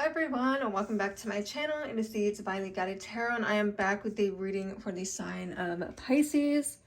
everyone, and welcome back to my channel. It is the Divinely Guided Tarot, and I am back with a reading for the sign of Pisces.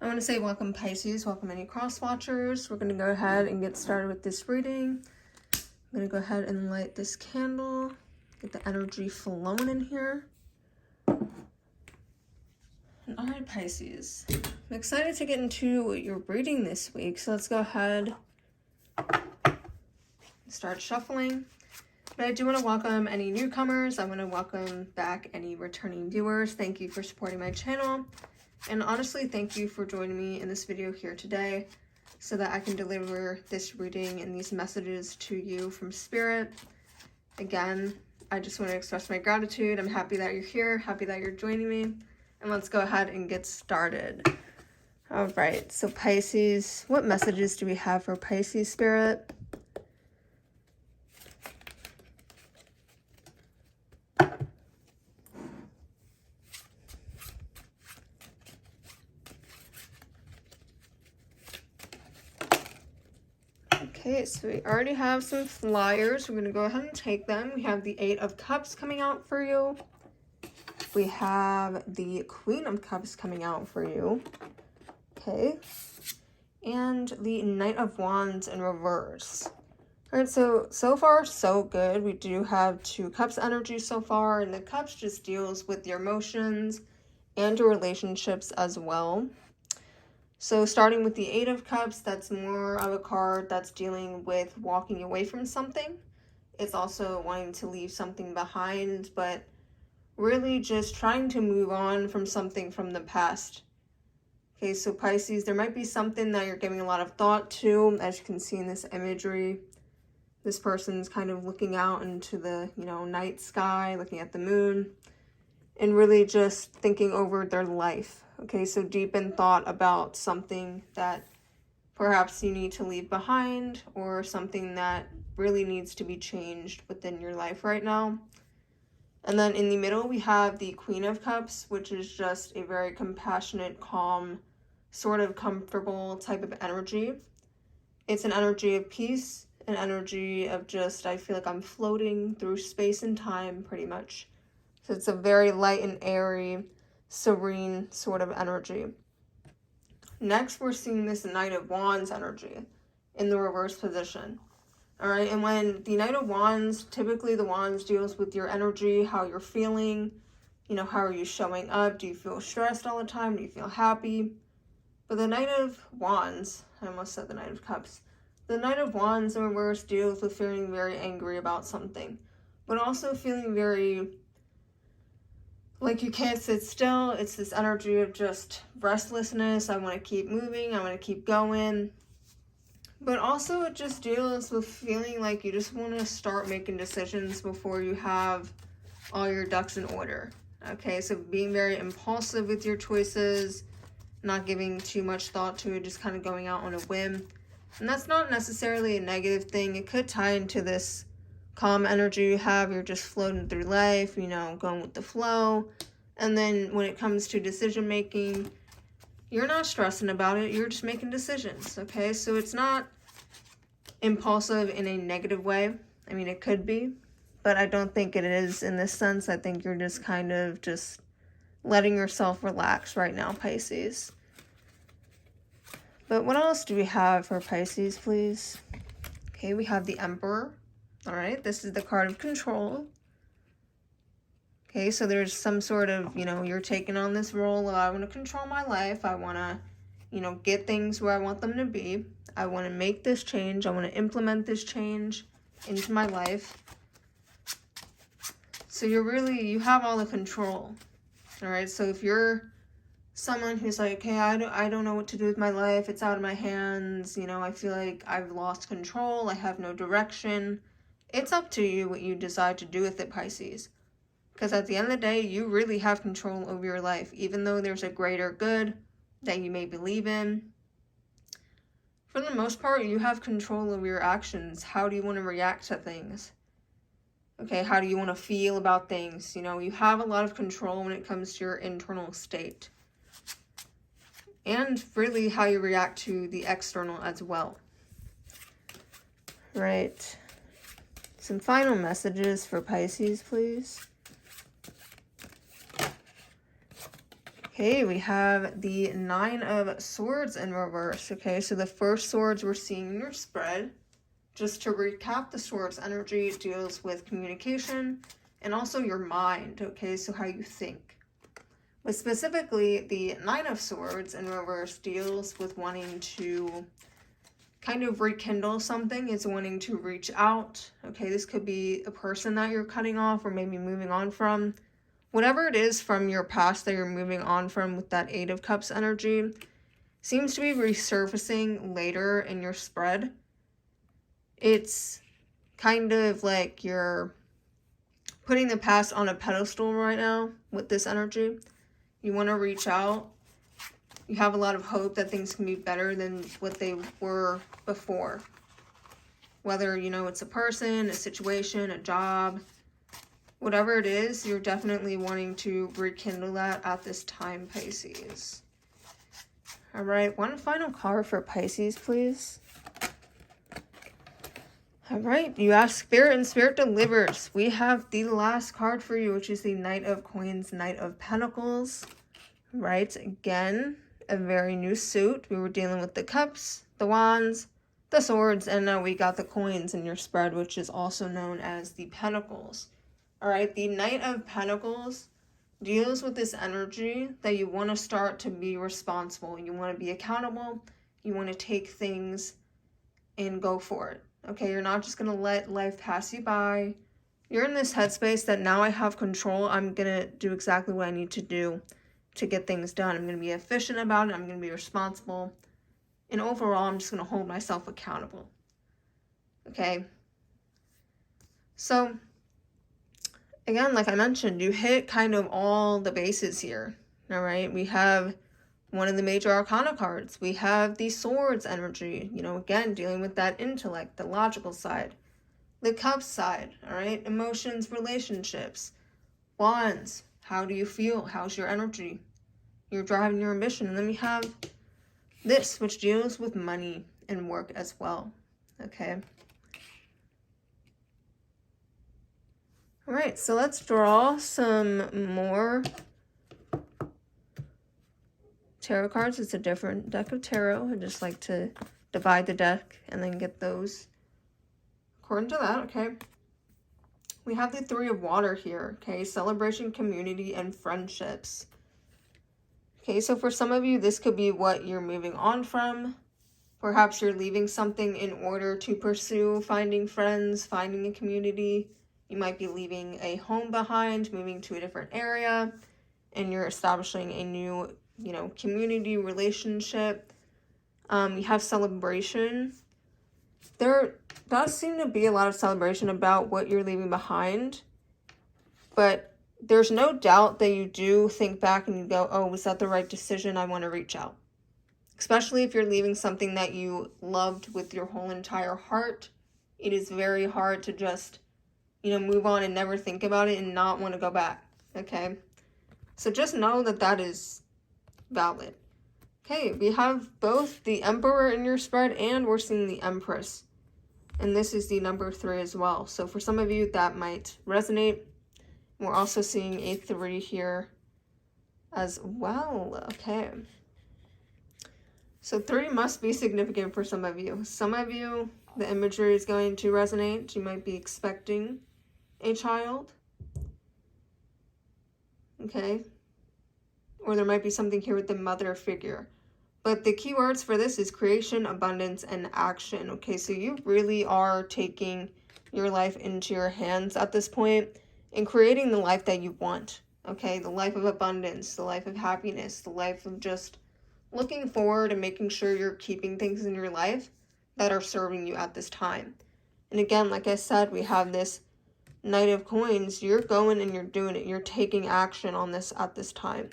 I want to say welcome Pisces, welcome any cross watchers. We're going to go ahead and get started with this reading. I'm going to go ahead and light this candle, get the energy flowing in here. Alright Pisces, I'm excited to get into your reading this week, so let's go ahead and start shuffling. But I do want to welcome any newcomers. I want to welcome back any returning viewers. Thank you for supporting my channel. And honestly, thank you for joining me in this video here today so that I can deliver this reading and these messages to you from Spirit. Again, I just want to express my gratitude. I'm happy that you're here, happy that you're joining me. And let's go ahead and get started. All right, so Pisces, what messages do we have for Pisces Spirit? Okay, so we already have some flyers. We're going to go ahead and take them. We have the Eight of Cups coming out for you. We have the Queen of Cups coming out for you. Okay. And the Knight of Wands in reverse. Alright, so far so good. We do have Two Cups energy so far, and the Cups just deals with your emotions and your relationships as well. So starting with the Eight of Cups, that's more of a card that's dealing with walking away from something. It's also wanting to leave something behind, but really just trying to move on from something from the past. Okay, so Pisces, there might be something that you're giving a lot of thought to. As you can see in this imagery, this person's kind of looking out into the, night sky, looking at the moon, and really just thinking over their life. Okay, so deep in thought about something that perhaps you need to leave behind or something that really needs to be changed within your life right now. And then in the middle, we have the Queen of Cups, which is just a very compassionate, calm, sort of comfortable type of energy. It's an energy of peace, an energy of just, I feel like I'm floating through space and time pretty much. So it's a very light and airy, serene sort of energy. Next, we're seeing this Knight of Wands energy in the reverse position. All right, and when the Knight of Wands, typically the Wands deals with your energy, how you're feeling, how are you showing up? Do you feel stressed all the time? Do you feel happy? But the Knight of Wands, I almost said the Knight of Cups. The Knight of Wands in reverse deals with feeling very angry about something, but also feeling very like you can't sit still. It's this energy of just restlessness. I want to keep moving. I want to keep going. But also it just deals with feeling like you just want to start making decisions before you have all your ducks in order. Okay, so being very impulsive with your choices, not giving too much thought to it, just kind of going out on a whim. And that's not necessarily a negative thing. It could tie into this calm energy you have. You're just floating through life, going with the flow. And then when it comes to decision making, you're not stressing about it. You're just making decisions, okay? So it's not impulsive in a negative way. I mean, it could be, but I don't think it is in this sense. I think you're just kind of just letting yourself relax right now, Pisces. But what else do we have for Pisces, please? Okay, we have the Emperor. All right, this is the card of control. Okay, so there's some sort of, you're taking on this role of I want to control my life. I want to, get things where I want them to be. I want to make this change. I want to implement this change into my life. So you have all the control. All right, so if you're someone who's like, hey, I don't know what to do with my life. It's out of my hands. I feel like I've lost control. I have no direction. It's up to you what you decide to do with it, Pisces. Because at the end of the day, you really have control over your life, even though there's a greater good that you may believe in. For the most part, you have control over your actions. How do you want to react to things? Okay, how do you want to feel about things? You have a lot of control when it comes to your internal state. And really how you react to the external as well. Right. Some final messages for Pisces, please. Okay, we have the 9 of Swords in reverse. Okay, so the first swords we're seeing in your spread. Just to recap, the Swords energy deals with communication and also your mind. Okay, so how you think. But specifically, the 9 of Swords in reverse deals with wanting to kind of rekindle something. It's wanting to reach out. Okay, this could be a person that you're cutting off or maybe moving on from. Whatever it is from your past that you're moving on from with that 8 of Cups energy seems to be resurfacing later in your spread. It's kind of like you're putting the past on a pedestal right now with this energy. You want to reach out. You have a lot of hope that things can be better than what they were before. Whether, you know, it's a person, a situation, a job, whatever it is, you're definitely wanting to rekindle that at this time, Pisces. All right, one final card for Pisces, please. All right, you ask Spirit and Spirit delivers. We have the last card for you, which is the Knight of Coins, Knight of Pentacles. Right, again, a very new suit. We were dealing with the Cups, the Wands, the Swords, and now we got the Coins in your spread, which is also known as the Pentacles. All right, the Knight of Pentacles deals with this energy that you want to start to be responsible. You want to be accountable. You want to take things and go for it. Okay, you're not just going to let life pass you by. You're in this headspace that now I have control. I'm going to do exactly what I need to do to get things done. I'm going to be efficient about it. I'm going to be responsible. And overall, I'm just going to hold myself accountable. Okay. So, again, like I mentioned, you hit kind of all the bases here. All right. We have one of the major arcana cards. We have the Swords energy, you know, again, dealing with that intellect, the logical side. The Cups side, all right? Emotions, relationships. Wands, how do you feel? How's your energy? Your drive and your ambition. And then we have this, which deals with money and work as well, okay? All right, so let's draw some more tarot cards. It's a different deck of tarot. I just like to divide the deck and then get those according to that, okay? We have the 3 of Water here, okay? Celebration, community, and friendships. Okay, so for some of you, this could be what you're moving on from. Perhaps you're leaving something in order to pursue finding friends, finding a community. You might be leaving a home behind, moving to a different area, and you're establishing a new, you know, community relationship. You have celebration. There does seem to be a lot of celebration about what you're leaving behind, but there's no doubt that you do think back and you go, oh, was that the right decision? I want to reach out. Especially if you're leaving something that you loved with your whole entire heart. It is very hard to just, you know, move on and never think about it and not want to go back, okay? So just know that that is valid. Okay, we have both the Emperor in your spread and we're seeing the Empress. And this is the number 3 as well. So for some of you, that might resonate. We're also seeing a 3 here as well. Okay. So 3 must be significant for some of you. Some of you, the imagery is going to resonate. You might be expecting a child. Okay. Or there might be something here with the mother figure. But the key words for this is creation, abundance, and action. Okay, so you really are taking your life into your hands at this point and creating the life that you want. Okay, the life of abundance, the life of happiness, the life of just looking forward and making sure you're keeping things in your life that are serving you at this time. And again, like I said, we have this Knight of Coins. You're going and you're doing it. You're taking action on this at this time.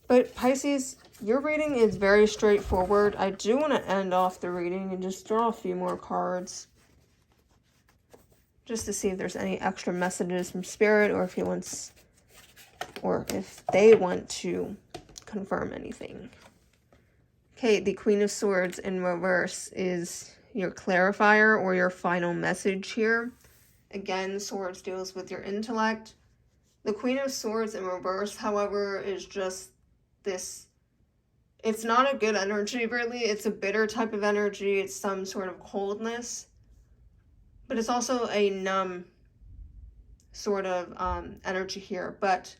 But Pisces, your reading is very straightforward. I do want to end off the reading and just draw a few more cards. Just to see if there's any extra messages from Spirit or if he wants, or if they want to confirm anything. Okay, the Queen of Swords in reverse is your clarifier or your final message here. Again, Swords deals with your intellect. The Queen of Swords in reverse, however, is just this, it's not a good energy really. It's a bitter type of energy. It's some sort of coldness, but it's also a numb sort of energy here. But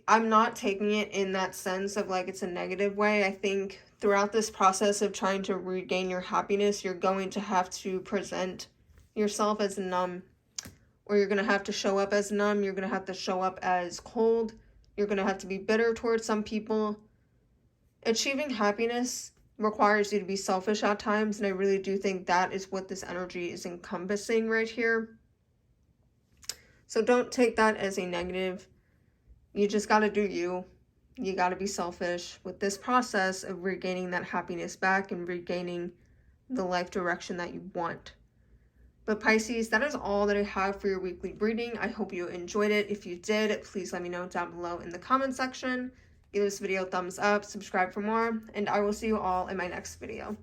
I'm not taking it in that sense of like it's a negative way. I think throughout this process of trying to regain your happiness, you're going to have to present yourself as numb, or you're going to have to show up as numb. You're going to have to show up as cold. You're going to have to be bitter towards some people. Achieving happiness requires you to be selfish at times, and I really do think that is what this energy is encompassing right here. So don't take that as a negative. You just got to do you. You got to be selfish with this process of regaining that happiness back and regaining the life direction that you want. But Pisces, that is all that I have for your weekly reading. I hope you enjoyed it. If you did, please let me know down below in the comment section. Give this video a thumbs up, subscribe for more, and I will see you all in my next video.